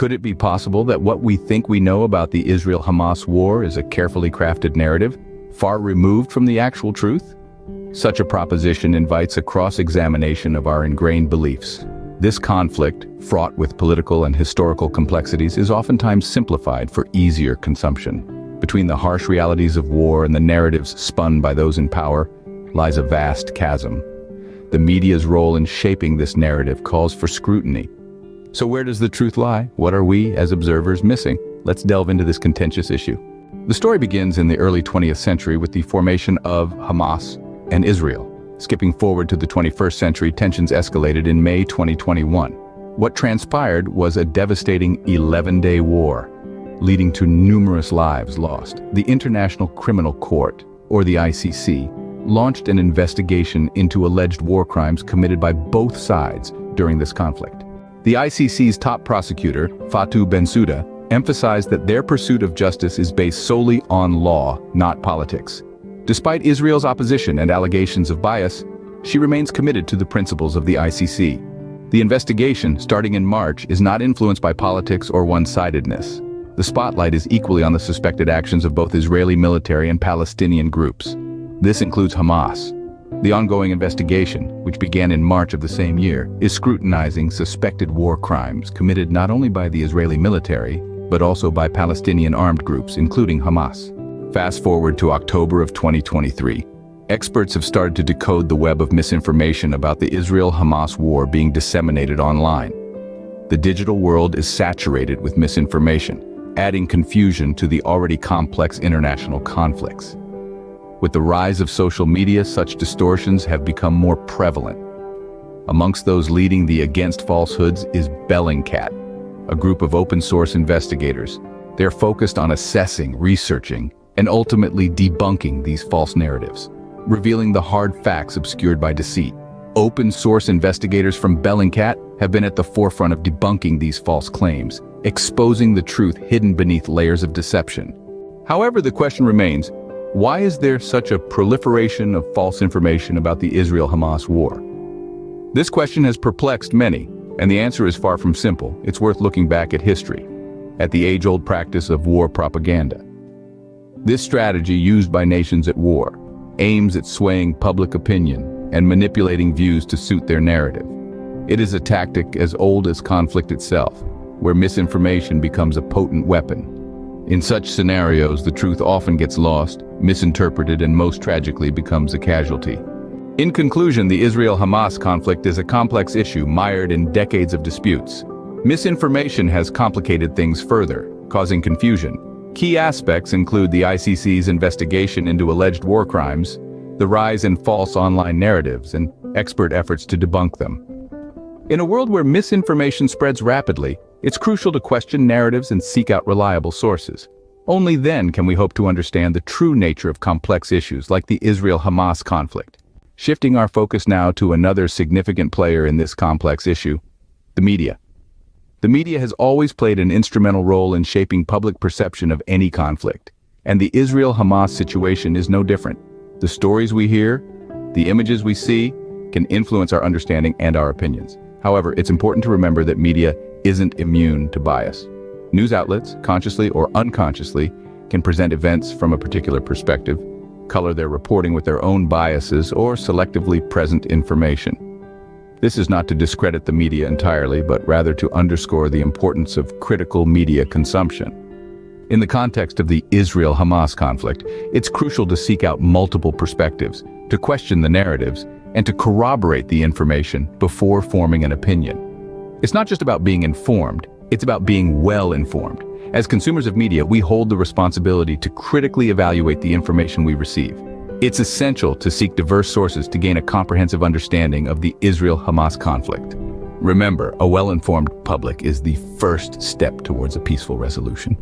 Could it be possible that what we think we know about the Israel-Hamas war is a carefully crafted narrative, far removed from the actual truth? Such a proposition invites a cross-examination of our ingrained beliefs. This conflict, fraught with political and historical complexities, is oftentimes simplified for easier consumption. Between the harsh realities of war and the narratives spun by those in power lies a vast chasm. The media's role in shaping this narrative calls for scrutiny. So where does the truth lie? What are we, as observers, missing? Let's delve into this contentious issue. The story begins in the early 20th century with the formation of Hamas and Israel. Skipping forward to the 21st century, tensions escalated in May 2021. What transpired was a devastating 11-day war, leading to numerous lives lost. The International Criminal Court, or the ICC, launched an investigation into alleged war crimes committed by both sides during this conflict. The ICC's top prosecutor, Fatou Bensouda, emphasized that their pursuit of justice is based solely on law, not politics. Despite Israel's opposition and allegations of bias, she remains committed to the principles of the ICC. The investigation, starting in March, is not influenced by politics or one-sidedness. The spotlight is equally on the suspected actions of both Israeli military and Palestinian groups. This includes Hamas. The ongoing investigation, which began in March of the same year, is scrutinizing suspected war crimes committed not only by the Israeli military, but also by Palestinian armed groups, including Hamas. Fast forward to October of 2023. Experts have started to decode the web of misinformation about the Israel-Hamas war being disseminated online. The digital world is saturated with misinformation, adding confusion to the already complex international conflicts. With the rise of social media, such distortions have become more prevalent. Amongst those leading the against falsehoods is Bellingcat, a group of open-source investigators. They're focused on assessing, researching, and ultimately debunking these false narratives, revealing the hard facts obscured by deceit. Open-source investigators from Bellingcat have been at the forefront of debunking these false claims, exposing the truth hidden beneath layers of deception. However, the question remains, why is there such a proliferation of false information about the Israel-Hamas war? This question has perplexed many, and the answer is far from simple. It's worth looking back at history, at the age-old practice of war propaganda. This strategy, used by nations at war, aims at swaying public opinion and manipulating views to suit their narrative. It is a tactic as old as conflict itself, where misinformation becomes a potent weapon. In such scenarios, the truth often gets lost, misinterpreted, and most tragically becomes a casualty. In conclusion, the Israel-Hamas conflict is a complex issue mired in decades of disputes. Misinformation has complicated things further, causing confusion. Key aspects include the ICC's investigation into alleged war crimes, the rise in false online narratives, and expert efforts to debunk them. In a world where misinformation spreads rapidly, it's crucial to question narratives and seek out reliable sources. Only then can we hope to understand the true nature of complex issues like the Israel-Hamas conflict. Shifting our focus now to another significant player in this complex issue, the media. The media has always played an instrumental role in shaping public perception of any conflict, and the Israel-Hamas situation is no different. The stories we hear, the images we see, can influence our understanding and our opinions. However, it's important to remember that media isn't immune to bias. News outlets, consciously or unconsciously, can present events from a particular perspective, color their reporting with their own biases, or selectively present information. This is not to discredit the media entirely, but rather to underscore the importance of critical media consumption. In the context of the Israel-Hamas conflict, it's crucial to seek out multiple perspectives, to question the narratives, and to corroborate the information before forming an opinion. It's not just about being informed, it's about being well informed. As consumers of media, we hold the responsibility to critically evaluate the information we receive. It's essential to seek diverse sources to gain a comprehensive understanding of the Israel-Hamas conflict. Remember, a well-informed public is the first step towards a peaceful resolution.